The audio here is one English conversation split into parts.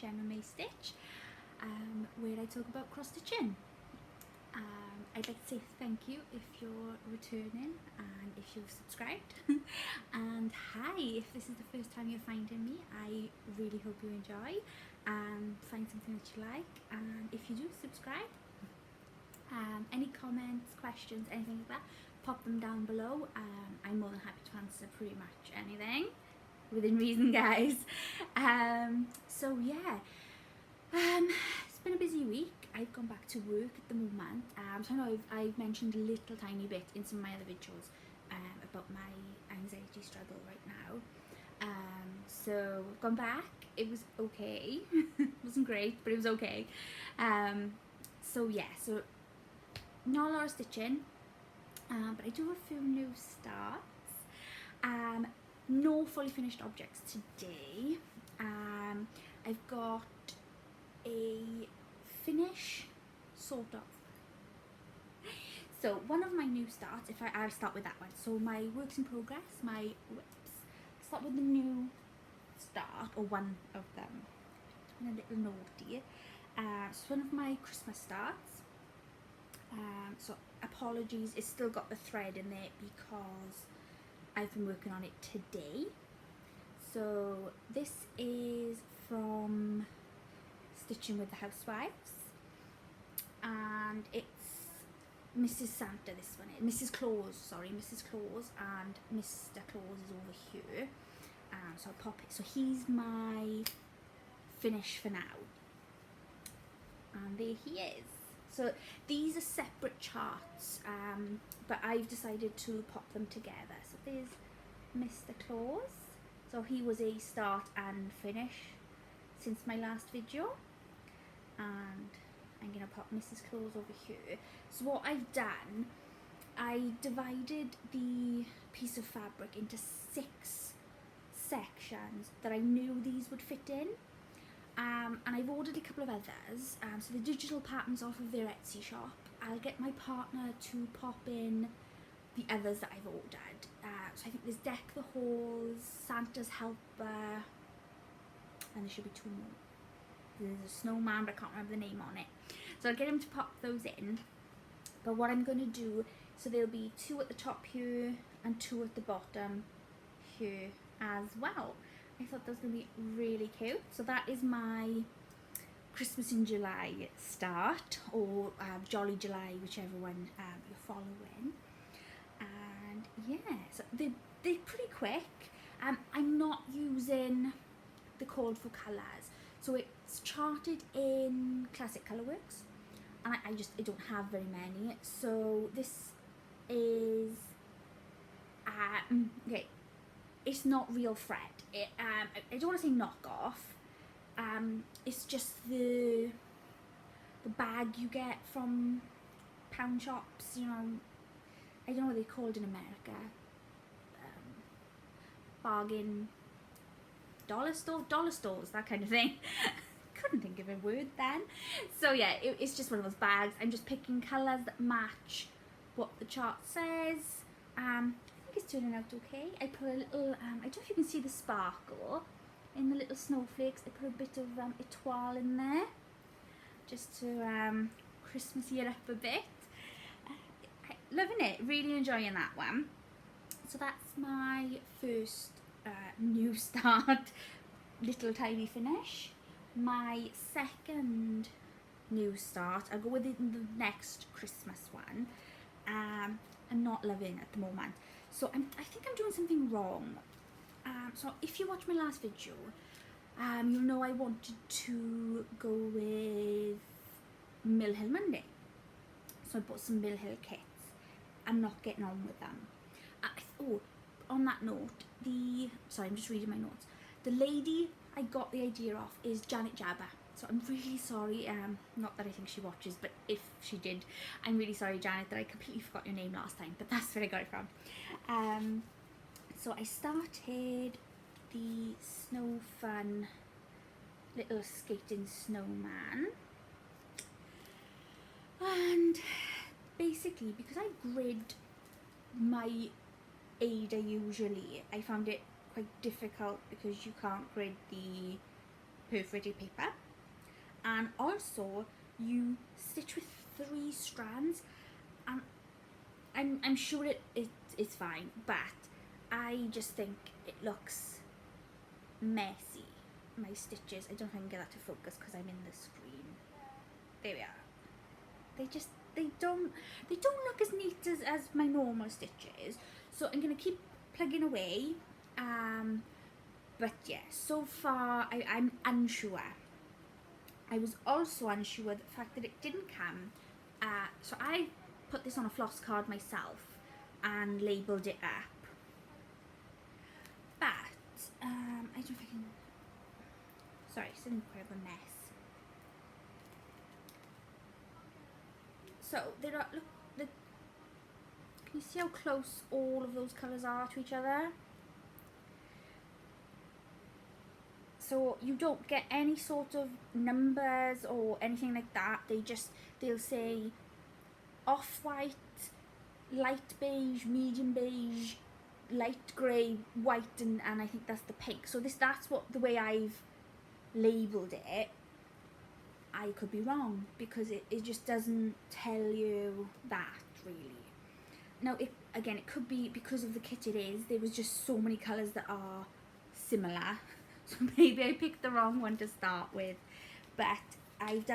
Gemma May Stitch, where I talk about cross stitching. I'd like to say thank you if you're returning and if you've subscribed. And hi, if this is the first time you're finding me, I really hope you enjoy and find something that you like. And if you do subscribe, any comments, questions, anything like that, pop them down below. I'm more than happy to answer pretty much anything within reason, guys. So yeah, it's been a busy week. I've gone back to work at the moment. So I know I've mentioned a little tiny bit in some of my other videos about my anxiety struggle right now. So I've gone back. It was okay. It wasn't great, but it was okay. So yeah, so not a lot of stitching, but I do have a few new starts. No fully finished objects today. I've got a finish, sort of. So one of my new starts, I'll start with that one. So my works in progress, my whips. Start with the new start, or one of them. A little naughty. It's one of my Christmas starts. So apologies, it's still got the thread in there because I've been working on it today. So this is from Stitching with the Housewives, and it's Mrs. Santa, this one is Mrs. Claus, sorry, Mrs. Claus, and Mr. Claus is over here. So I'll pop it, so he's my finish for now, and there he is. So these are separate charts, but I've decided to pop them together. So there's Mr. Claus, so he was a start and finish since my last video, and I'm going to pop Mrs. Claus over here. So what I've done, I divided the piece of fabric into 6 sections that I knew these would fit in, and I've ordered a couple of others, so the digital patterns off of their Etsy shop. I'll get my partner to pop in the others that I've ordered. So I think there's Deck the Halls, Santa's Helper, and there should be 2 more. There's a snowman, but I can't remember the name on it. So I'll get him to pop those in. But what I'm going to do, so there'll be 2 at the top here and 2 at the bottom here as well. I thought that was going to be really cute. So that is my Christmas in July start, or Jolly July, whichever one you're following. And yeah, so they're pretty quick. I'm not using the called for colours, so it's charted in Classic Colourworks, and I don't have very many. So this is okay, it's not real thread. I don't want to say knockoff. It's just the bag you get from pound shops, you know. I don't know what they're called in America. Bargain dollar stores, that kind of thing. Couldn't think of a word then. So yeah, it's just one of those bags. I'm just picking colours that match what the chart says. I think it's turning out okay. I put a little, I don't know if you can see the sparkle in the little snowflakes. I put a bit of etoile in there, just to Christmasy it up a bit. Loving it, really enjoying that one. So that's my first new start, little tiny finish. My second new start, I'll go with it in the next Christmas one. I'm not loving at the moment. So I think I'm doing something wrong. So if you watch my last video, you'll know I wanted to go with Mill Hill Monday. So I bought some Mill Hill kits. I'm not getting on with them. Oh, on that note, sorry, I'm just reading my notes. The lady I got the idea off is Janet Jabber. So I'm really sorry, not that I think she watches, but if she did, I'm really sorry, Janet, that I completely forgot your name last time, but that's where I got it from. So I started the Snow Fun little skating snowman, and basically, because I grid my Aida usually, I found it quite difficult because you can't grid the perforated paper, and also you stitch with 3 strands, and I'm sure it's fine, but I just think it looks messy, my stitches. I don't know if I can get that to focus because I'm in the screen. There we are. They don't look as neat as my normal stitches, so I'm gonna keep plugging away. But yeah, so far I'm unsure. I was also unsure the fact that it didn't come. So I put this on a floss card myself and labelled it up. But I don't know if I can. Sorry, it's in quite a mess. So there are, look, can you see how close all of those colours are to each other? So you don't get any sort of numbers or anything like that. They'll say off-white, light beige, medium beige, light grey, white, and I think that's the pink. So that's what the way I've labelled it. I could be wrong because it just doesn't tell you that really. Now again, it could be because of the kit it is. There was just so many colours that are similar. So maybe I picked the wrong one to start with, but I've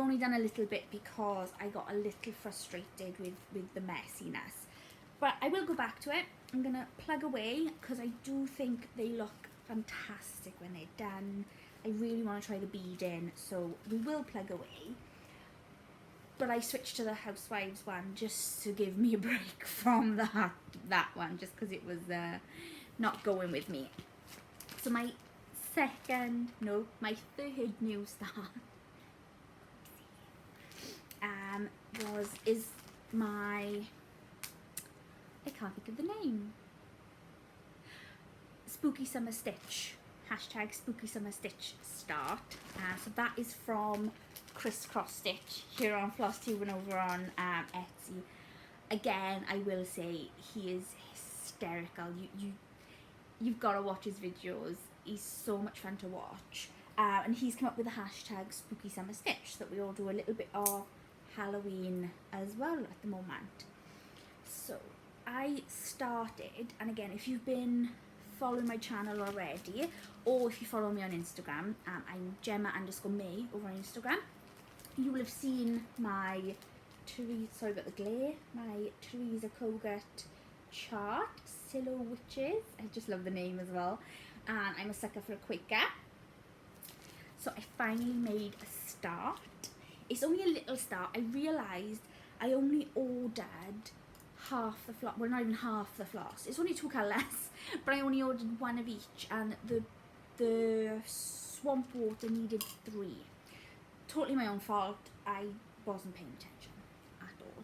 only done a little bit because I got a little frustrated with the messiness. But I will go back to it. I'm gonna plug away because I do think they look fantastic when they're done. I really want to try the beading, so we will plug away. But I switched to the Housewives one just to give me a break from that one, just because it was not going with me. So my third new start is my, I can't think of the name, Spooky Summer Stitch, hashtag Spooky Summer Stitch start. So that is from CROSSSTITCH here on Flosstube and over on Etsy. Again, I will say he is hysterical. You've got to watch his videos. He's so much fun to watch. And he's come up with the hashtag Spooky Summer Stitch, so that we all do a little bit of Halloween as well at the moment. So I started, and again, if you've been following my channel already, or if you follow me on Instagram, I'm Gemma_May over on Instagram. You will have seen my sorry about the glare, my Teresa Kogut chart, Silo Witches. I just love the name as well. And I'm a sucker for a Quaker. So I finally made a start. It's only a little start. I realised I only ordered half the floss, well not even half the floss. It's only 2 colours, but I only ordered 1 of each, and the swamp water needed 3. Totally my own fault. I wasn't paying attention at all.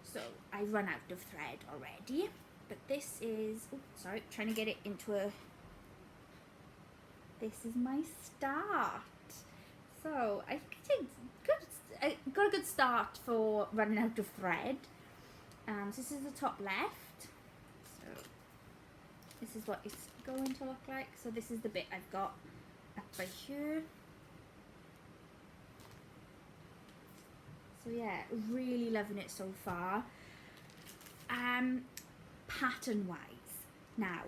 So I run out of thread already. But this is, oh, sorry, trying to get it into a, this is my start. So I think I got a good start for running out of thread. So this is the top left. So this is what it's going to look like. So this is the bit I've got up by here. So yeah, really loving it so far. Pattern wise, now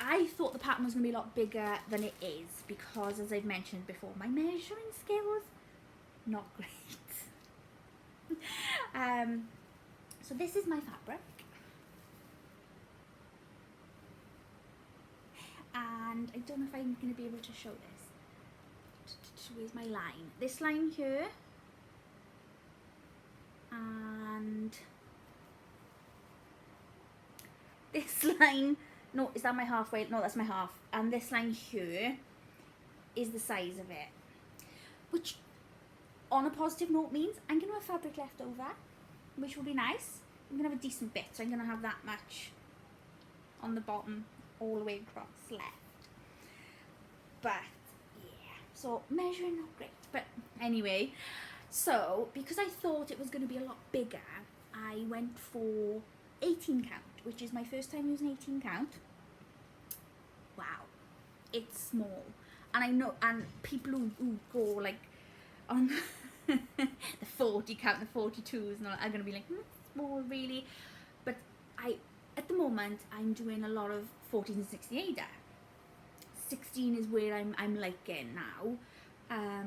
I thought the pattern was going to be a lot bigger than it is, because as I've mentioned before, my measuring skills not great. So this is my fabric, and I don't know if I'm going to be able to show this. Where's my line? This line here, and this line, no, is that my halfway? No, that's my half. And this line here is the size of it, which on a positive note means I'm going to have fabric left over, which will be nice. I'm going to have a decent bit, so I'm going to have that much on the bottom all the way across left. But yeah, so measuring not great, but anyway, so because I thought it was going to be a lot bigger, I went for 18 count, which is my first time using 18 count. Wow, it's small. And I know, and people who go like on the 40 count, the 42s, and all, are going to be like, small really. But at the moment, I'm doing a lot of 14 and 16 Aida. 16 is where I'm liking now.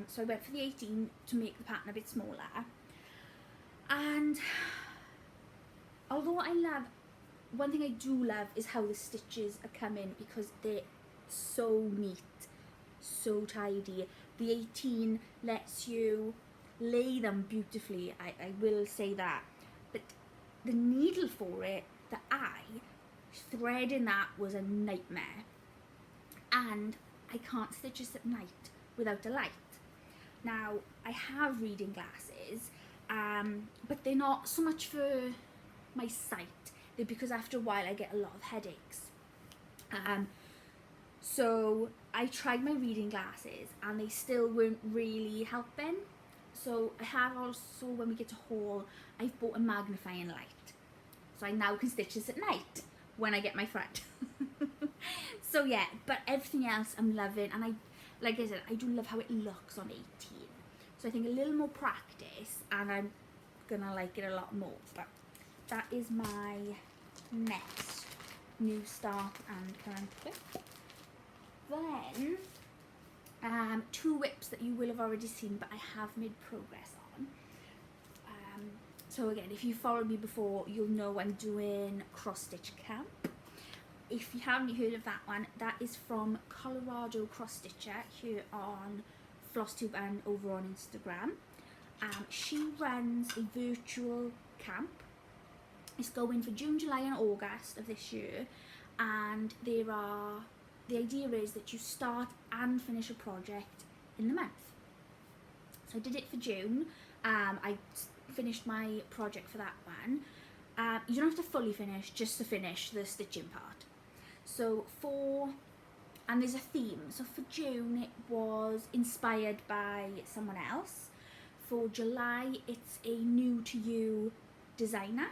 So I went for the 18 to make the pattern a bit smaller. And although I love, one thing I do love is how the stitches are coming, because they're so neat, so tidy. The 18 lets you lay them beautifully, I will say that. But the needle for it, the eye, threading that was a nightmare. And I can't stitch this at night without a light. Now, I have reading glasses, but they're not so much for my sight. They're because after a while I get a lot of headaches. So I tried my reading glasses and they still weren't really helping. So I have also, when we get to haul, I've bought a magnifying light. So I now can stitch this at night when I get my thread. So yeah, but everything else I'm loving, and like I said, I do love how it looks on 18. So I think a little more practice and I'm gonna like it a lot more. But that is my next new start and current whip. Then 2 whips that you will have already seen, but I have made progress on. So again, if you followed me before, you'll know I'm doing CROSSSTITCHCAMP. If you haven't heard of that one, that is from Colorado Cross Stitcher here on Flosstube and over on Instagram. She runs a virtual camp. It's going for June, July and August of this year, and the idea is that you start and finish a project in the month. So I did it for June. I finished my project for that one. You don't have to fully finish, just to finish the stitching part. So and there's a theme. So for June it was inspired by someone else. For July it's a new to you designer.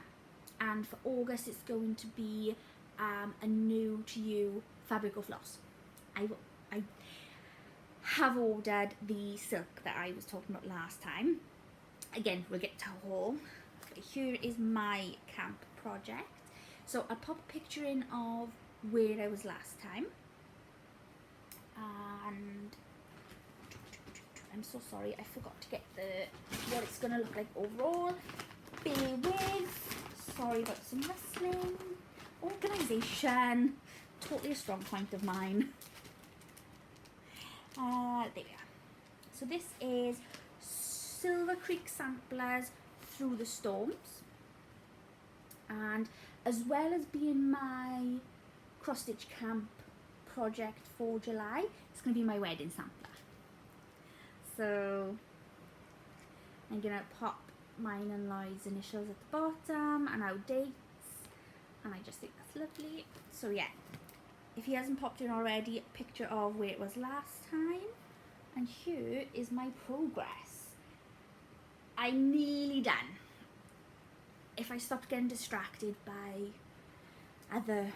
And for August it's going to be a new to you fabric or floss. I have ordered the silk that I was talking about last time. Again, we'll get to haul. But here is my camp project. So I'll pop a picture in of where I was last time. And I'm so sorry, I forgot to get what it's gonna look like overall. Bear with. Sorry about some rustling. Organisation. Totally a strong point of mine. There we are. So this is Silver Creek Samplers Through the Storms, and as well as being my cross stitch camp project for July, it's going to be my wedding sampler. So I'm going to pop mine and Lloyd's initials at the bottom and our dates, and I just think that's lovely. So yeah, if he hasn't popped in already, a picture of where it was last time, and here is my progress. I'm nearly done. If I stopped getting distracted by other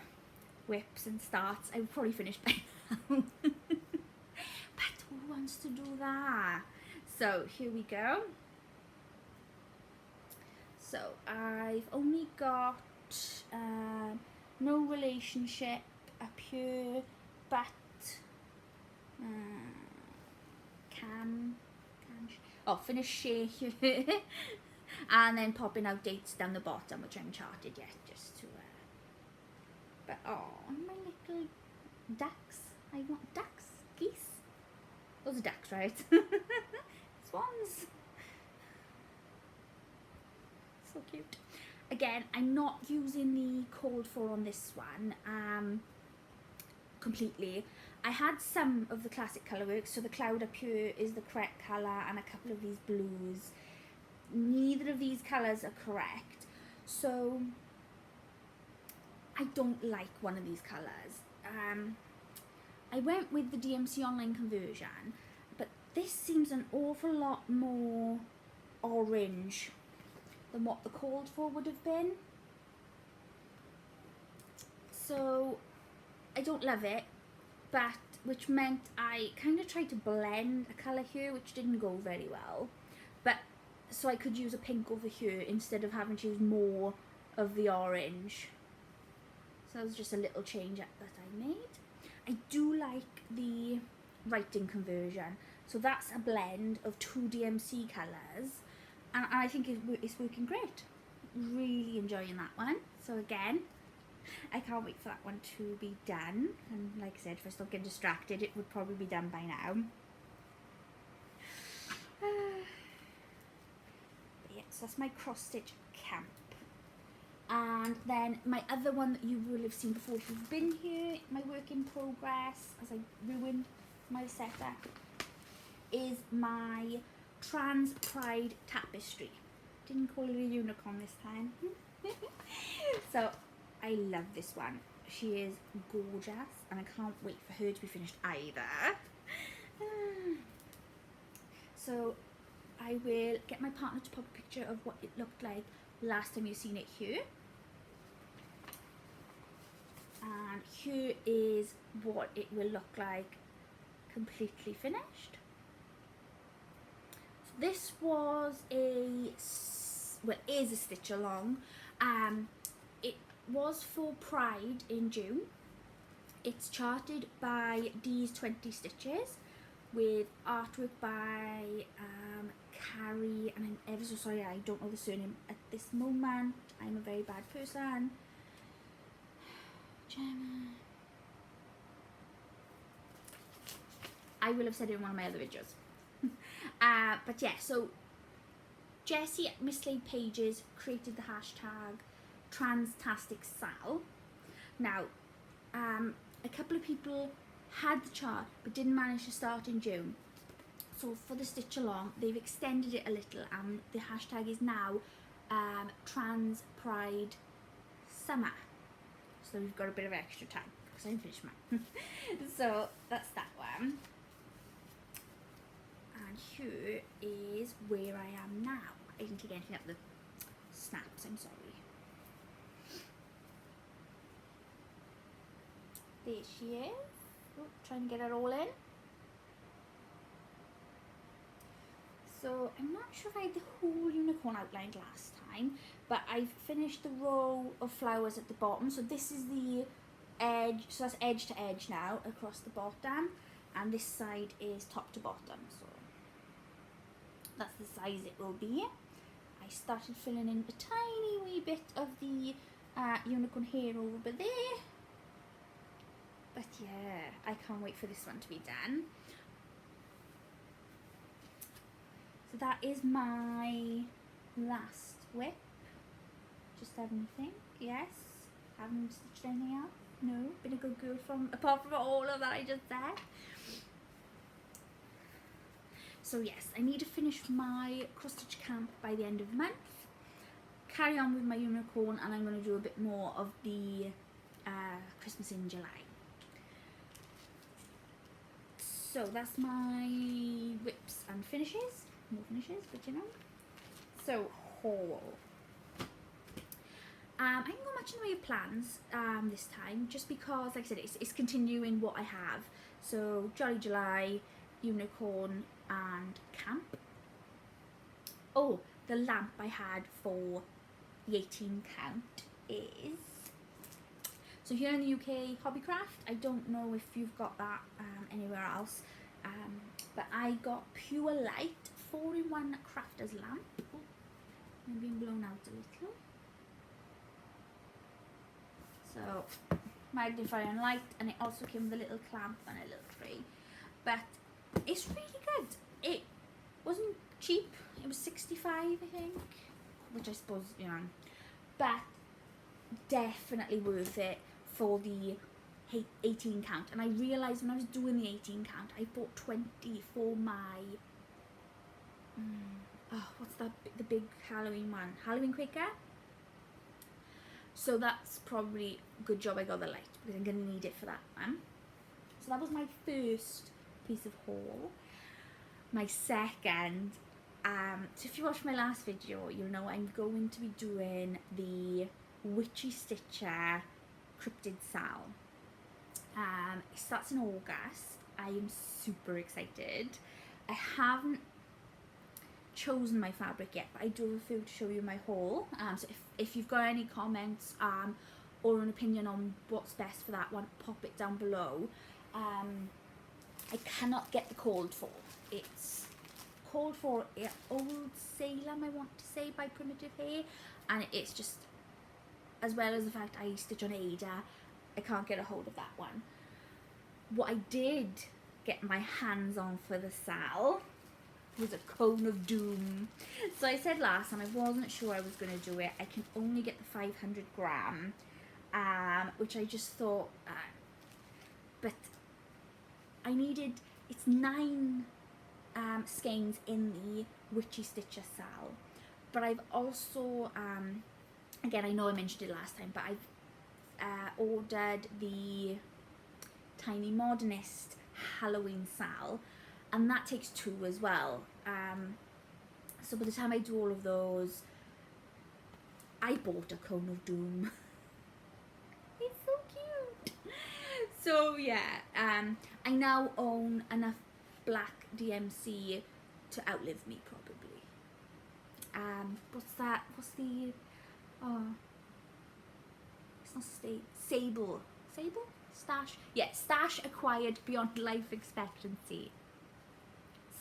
whips and starts, I would probably finish by now. But who wants to do that? So here we go. So I've only got no relationship up here, but finish share here. And then popping out dates down the bottom, which I haven't charted yet, just to but oh, my little ducks. I want ducks, geese. Those are ducks, right? Swans. So cute. Again, I'm not using the called for on this one completely. I had some of the classic colourwork, so the cloud up here is the correct colour and a couple of these blues. Neither of these colours are correct, so I don't like one of these colours. I went with the DMC online conversion, but this seems an awful lot more orange than what the called for would have been. So I don't love it, but which meant I kind of tried to blend a colour here, which didn't go very well. But so I could use a pink over here instead of having to use more of the orange. So that was just a little change that I made. I do like the writing conversion. So that's a blend of 2 DMC colours, and I think it's working great. Really enjoying that one. So again, I can't wait for that one to be done. And like I said, if I stop getting distracted, it would probably be done by now. Yeah, so that's my cross stitch camp. And then my other one that you will have seen before if you've been here, my work in progress, as I ruined my setup, is my Transpridetapestry. Didn't call it a unicorn this time. So I love this one. She is gorgeous and I can't wait for her to be finished either. So I will get my partner to pop a picture of what it looked like last time you've seen it here. And here is what it will look like completely finished. So this was is a stitch along. It was for Pride in June. It's charted by D's 20 Stitches with artwork by Carrie, and I'm ever so sorry I don't know the surname at this moment. I'm a very bad person. Gemma. I will have said it in one of my other videos. But yeah, so Jessie at Mislaid Pages created the hashtag Transtasticsal. Now, a couple of people had the chart but didn't manage to start in June. So for the stitch along, they've extended it a little, and the hashtag is now TRANSPRIDETAPESTRY. So we've got a bit of extra time because I didn't finish mine. So that's that one. And here is where I am now. I didn't take anything up the snaps, I'm sorry. There she is. Oh, trying to get it all in. So I'm not sure if I had the whole unicorn outlined last time, but I've finished the row of flowers at the bottom. So this is the edge, so that's edge to edge now across the bottom, and this side is top to bottom. So that's the size it will be. I started filling in a tiny wee bit of the unicorn hair over there. But yeah, I can't wait for this one to be done. So that is my last whip. Just having a think. Yes. Haven't stitched anything else. No. Been a good girl apart from all of that I just said. So yes, I need to finish my cross stitch camp by the end of the month. Carry on with my unicorn, and I'm going to do a bit more of the Christmas in July. So that's my whips and finishes. More finishes, but you know. So haul. I didn't go much in the way of plans this time, just because, like I said, it's continuing what I have. So Jolly July, unicorn, and camp. Oh, the lamp I had for the 18 count is, so here in the UK, Hobbycraft. I don't know if you've got that anywhere else, but I got Pure Light 4-in-1 crafter's lamp. Oh, I'm being blown out a little. So magnifying light, and it also came with a little clamp and a little tray. But it's really good. It wasn't cheap. It was 65, I think, which I suppose, you know, but definitely worth it for the 18 count. And I realised when I was doing the 18 count, I bought 20 for my what's that, the big Halloween one, Halloween Quaker. So that's probably a good job I got the light, because I'm going to need it for that one. So that was my first piece of haul. My second, so if you watched my last video, you'll know I'm going to be doing the Witchy Stitcher Cryptid Sal. It starts in August, I am super excited. I haven't chosen my fabric yet, but I do have a few to show you my haul. So if you've got any comments or an opinion on what's best for that one, pop it down below. I cannot get the called for. It's called for Old Salem, I want to say, by Primitive Hair, and it's just, as well as the fact I stitch on Aida, I can't get a hold of that one. What I did get my hands on for the sale was a Cone of Doom. So I said last time I wasn't sure I was going to do it. I can only get the 500 gram, which I just thought, but I needed, it's 9 skeins in the Witchy Stitcher sale, but I've also, again, I know I mentioned it last time, but I've ordered the Tiny Modernist Halloween sale, and that takes 2 as well. So by the time I do all of those, I bought a Cone of Doom. It's so cute. So yeah, I now own enough black DMC to outlive me, probably. What's that? What's the? Oh, it's not Sable. Sable? Stash? Yeah, stash acquired beyond life expectancy.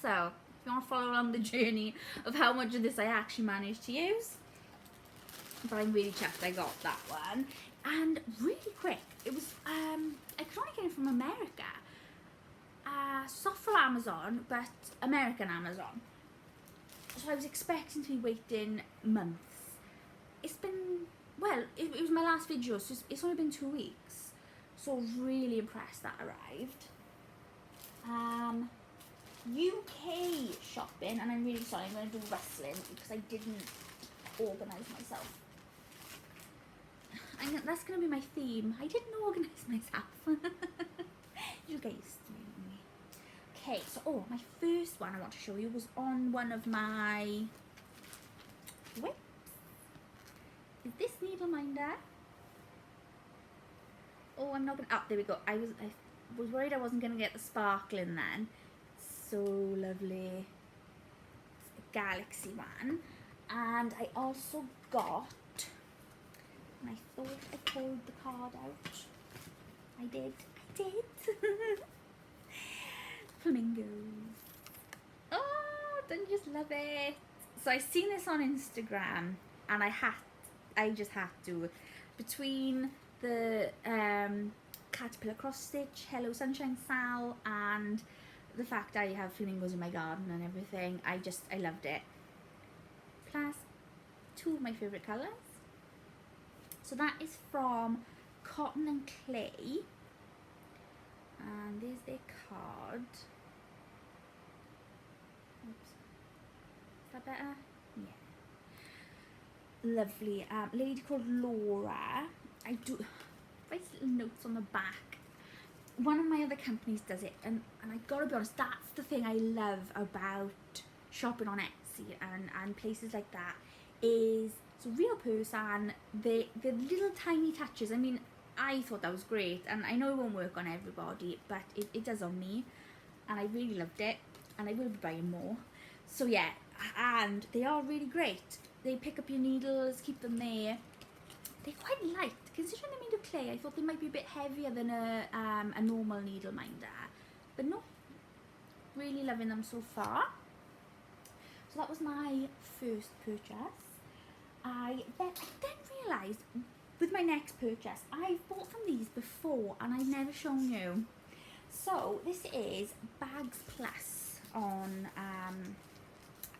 So, if you want to follow along the journey of how much of this I actually managed to use, but I'm really chuffed I got that one. And really quick, it was, I could only get it from America. Soft from Amazon, but American Amazon. So I was expecting to be waiting months. It's been, well, it was my last video, so it's only been 2 weeks. So I was really impressed that arrived. UK shopping, and I'm really sorry, I'm going to do rustling because I didn't organise myself. That's going to be my theme. I didn't organise myself. You guys do me. Okay, so my first one I want to show you was on one of my whips. Is this needle minder? Oh, I'm not gonna. Oh, there we go. I was worried I wasn't gonna get the sparkling then. So lovely. It's a galaxy one, and I also got. And I thought I pulled the card out. I did. Flamingos. Oh, don't you just love it? So I seen this on Instagram, and I just had to. Between the Caterpillar cross stitch, Hello Sunshine Sal, and the fact I have flamingos in my garden and everything, I loved it. Plus 2 of my favourite colours. So that is from Cotton and Clay, and there's their card. Oops. Is that better? Yeah. Lovely. Lady called Laura. I do write little notes on the back. One of my other companies does it, and I gotta be honest, that's the thing I love about shopping on Etsy and places like that, is it's a real person, the little tiny touches. I mean, I thought that was great, and I know it won't work on everybody, but it does on me, and I really loved it, and I will be buying more. So yeah, and they are really great. They pick up your needles, keep them there. They're quite light. Considering they're made of clay, I thought they might be a bit heavier than a normal needle minder. But no, really loving them so far. So that was my first purchase. I then realised with my next purchase, I've bought from these before and I've never shown you. So this is Bags Plus on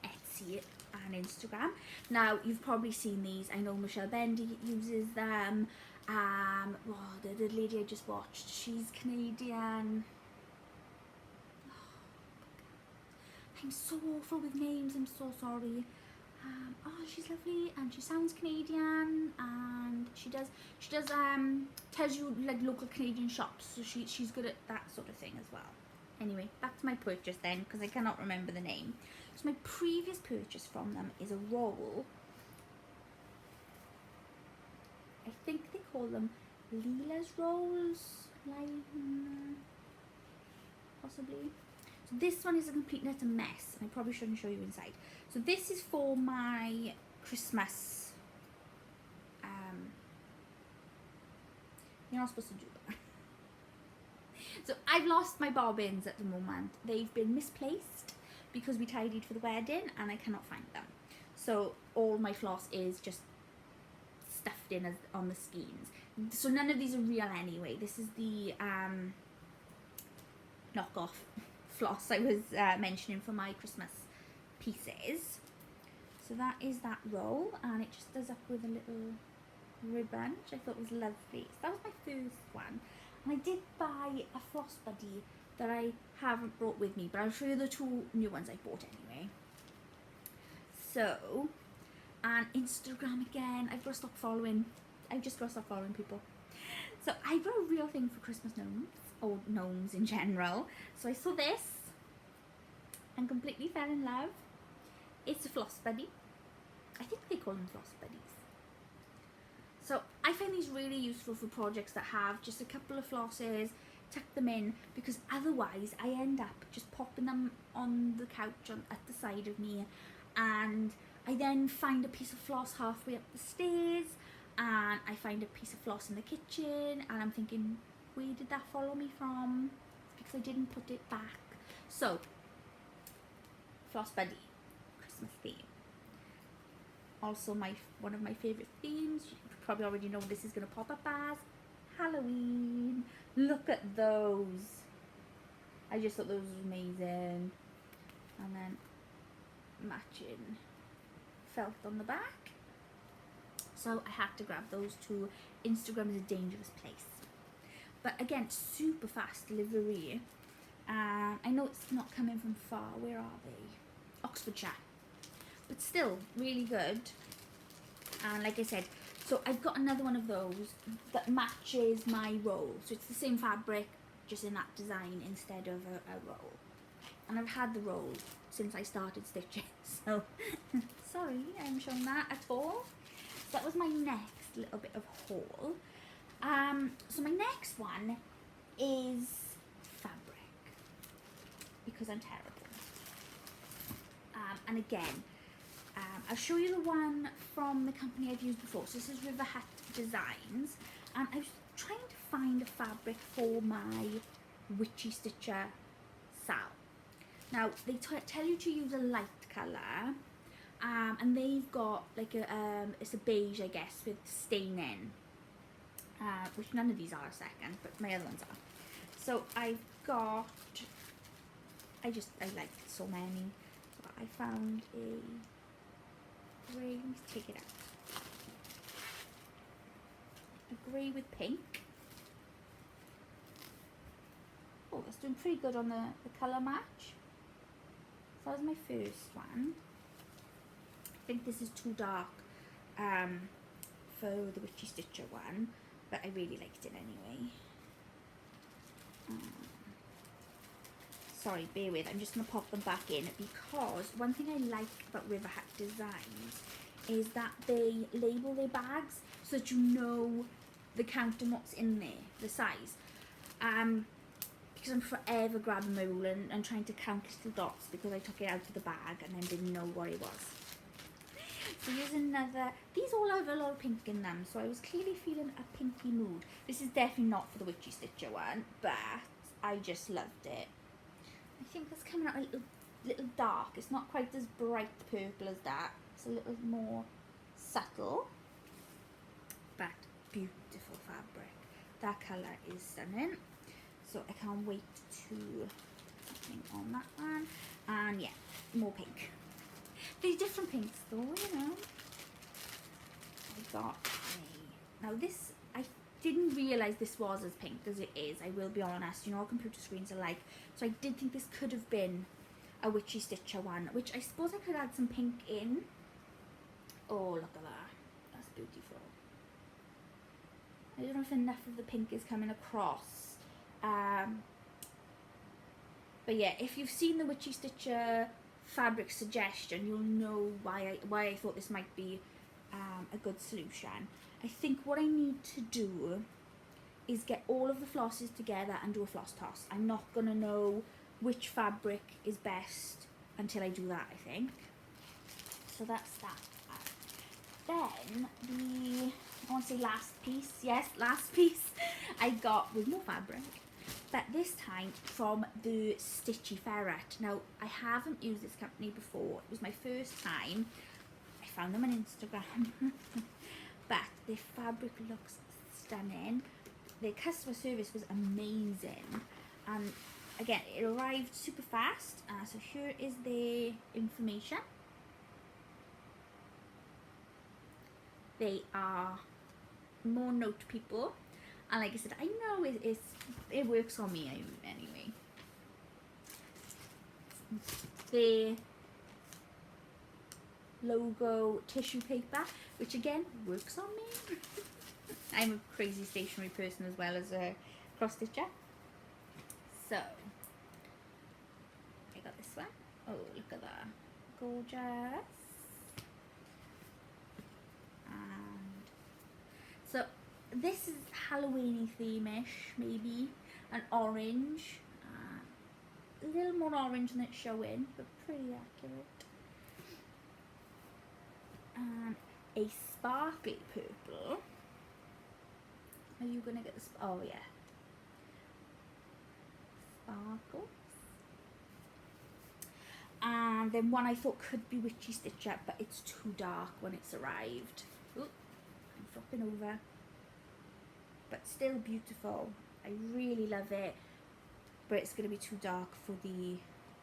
Etsy and Instagram. Now you've probably seen these. I know Michelle Bendy uses them. The lady I just watched, she's Canadian. I'm so awful with names, I'm so sorry. She's lovely and she sounds Canadian, and she does tells you like local Canadian shops, so she's good at that sort of thing as well. Anyway, back to my purchase then, because I cannot remember the name. So my previous purchase from them is a roll. I think they call them Leela's rolls. possibly. So this one is a complete and utter mess. I probably shouldn't show you inside. So this is for my Christmas. You're not supposed to do that. So I've lost my bobbins at the moment. They've been misplaced because we tidied for the wedding and I cannot find them. So all my floss is just stuffed in as on the skeins. So none of these are real anyway. This is the knockoff floss I was mentioning for my Christmas pieces. So that is that roll, and it just does up with a little ribbon, which I thought was lovely. So that was my first one, and I did buy a floss buddy that I haven't brought with me, but I'll show you the two new ones I bought anyway. So, and Instagram again, I've got to stop following. I've just got to stop following people. So I got a real thing for Christmas gnomes, or gnomes in general. So I saw this and completely fell in love. It's a floss buddy. I think they call them floss buddies. So I find these really useful for projects that have just a couple of flosses, tuck them in, because otherwise I end up just popping them on the couch at the side of me, and I then find a piece of floss halfway up the stairs, and I find a piece of floss in the kitchen, and I'm thinking, where did that follow me from? It's because I didn't put it back. So, floss buddy, Christmas theme. Also one of my favourite themes, you probably already know what this is going to pop up as, Halloween. Look at those. I just thought those were amazing. And then matching felt on the back. So I had to grab those two. Instagram is a dangerous place. But again, super fast delivery. I know it's not coming from far. Where are they? Oxfordshire. But still, really good. And like I said, so I've got another one of those that matches my roll. So it's the same fabric, just in that design instead of a roll. And I've had the roll since I started stitching. So, sorry I haven't shown that at all. So that was my next little bit of haul. So my next one is fabric, because I'm terrible. And again, I'll show you the one from the company I've used before. So this is River Hut Designs, and I was trying to find a fabric for my Witchy Stitcher sal. Now they tell you to use a light colour, and they've got like it's a beige, I guess, with staining, which none of these are a second, but my other ones are. So I've got, I liked so many. So I found a grey, let me take it out. A grey with pink. Oh, that's doing pretty good on the colour match. So that was my first one. I think this is too dark for the Witchy Stitcher one, but I really liked it anyway. Sorry, bear with, I'm just going to pop them back in, because one thing I like about River Hut Designs is that they label their bags so that you know the count and what's in there, the size. Because I'm forever grabbing my ruler and trying to count little dots, because I took it out of the bag and then didn't know what it was. So here's another, these all have a lot of pink in them, so I was clearly feeling a pinky mood. This is definitely not for the Witchy Stitcher one, but I just loved it. I think that's coming out a little dark. It's not quite as bright purple as that. It's a little more subtle, but beautiful fabric. That colour is stunning. So I can't wait to put something on that one. And yeah, more pink. These different pinks though, you know. I got a, now this, I didn't realise this was as pink as it is, I will be honest. You know what computer screens are like. So I did think this could have been a Witchy Stitcher one, which I suppose I could add some pink in. Oh, look at that. That's beautiful. I don't know if enough of the pink is coming across. But yeah, if you've seen the Witchy Stitcher fabric suggestion, you'll know why I thought this might be a good solution. I think what I need to do is get all of the flosses together and do a floss toss. I'm not going to know which fabric is best until I do that, I think. So that's that. Then I want to say last piece. Yes, last piece I got with more fabric. But this time from the Stitchy Ferret. Now, I haven't used this company before. It was my first time. I found them on Instagram. But the fabric looks stunning. The customer service was amazing. And again, it arrived super fast. So here is the information. They are more note people. And like I said, I know it works on me anyway. The logo tissue paper, which again works on me. I'm a crazy stationery person as well as a cross stitcher. So I got this one. Oh, look at that, gorgeous. And so this is Halloween-y theme-ish, maybe. An orange. A little more orange than it's showing, but pretty accurate. And a sparkly purple. Are you going to get the... oh, yeah. Sparkles. And then one I thought could be Witchy Stitch Up, but it's too dark when it's arrived. Ooh, I'm flopping over. But still beautiful. I really love it, but it's going to be too dark for the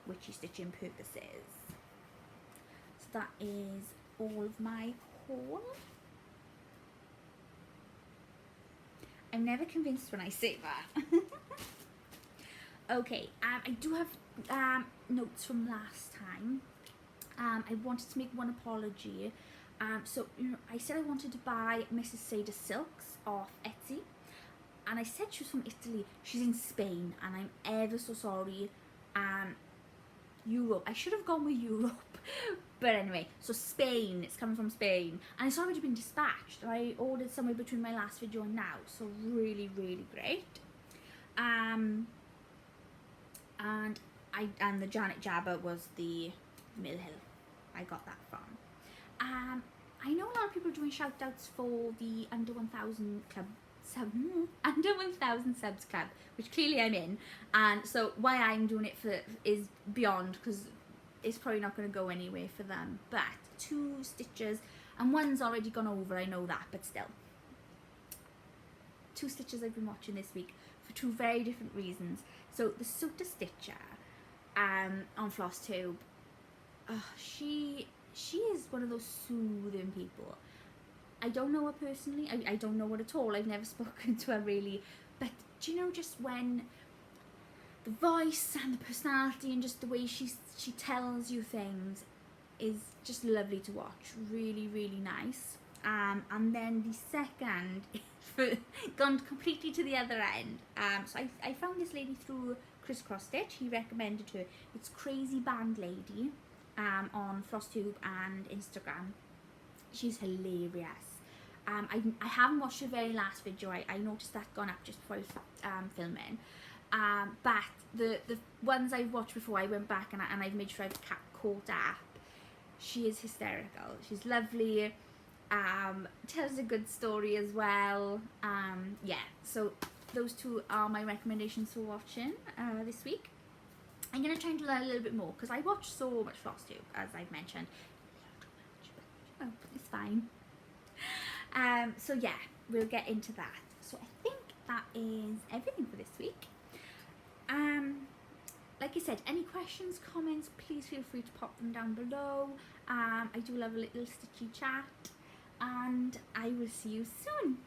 witchy stitching purposes. So that is all of my haul. I'm never convinced when I say that. Okay, I do have notes from last time. I wanted to make one apology. So, you know, I said I wanted to buy Mrs. Sada Silks off Etsy. And I said she was from Italy. She's in Spain, and I'm ever so sorry. Europe. I should have gone with Europe. But anyway, so Spain. It's coming from Spain. And it's already been dispatched. I ordered somewhere between my last video and now. So really, really great. And the Janet Jabber was the Mill Hill. I got that from. I know a lot of people are doing shout outs for the under 1,000 club. Under 1,000 subs club, which clearly I'm in, and so why I'm doing it for is beyond, because it's probably not going to go anywhere for them. But 2 stitches, and one's already gone over, I know that, but still 2 stitches I've been watching this week for 2 very different reasons. So the Sota Stitcher on Flosstube, she is one of those soothing people. I don't know her personally. I don't know her at all. I've never spoken to her really. But do you know, just when the voice and the personality and just the way she tells you things is just lovely to watch. Really, really nice. And then the second, gone completely to the other end. So I found this lady through CROSSSTITCH. He recommended her. It's Crazy Band Lady on Flosstube and Instagram. She's hilarious. I haven't watched her very last video. I noticed that gone up just before I was filming. But the ones I've watched before, I went back and I've made sure I've caught up. She is hysterical. She's lovely. Tells a good story as well. Yeah, so those 2 are my recommendations for watching this week. I'm going to try and learn a little bit more, because I watch so much Flosstube, as I've mentioned. Oh, it's fine. So yeah, we'll get into that. So I think that is everything for this week. Like I said, any questions, comments, please feel free to pop them down below. I do love a little stitchy chat, and I will see you soon.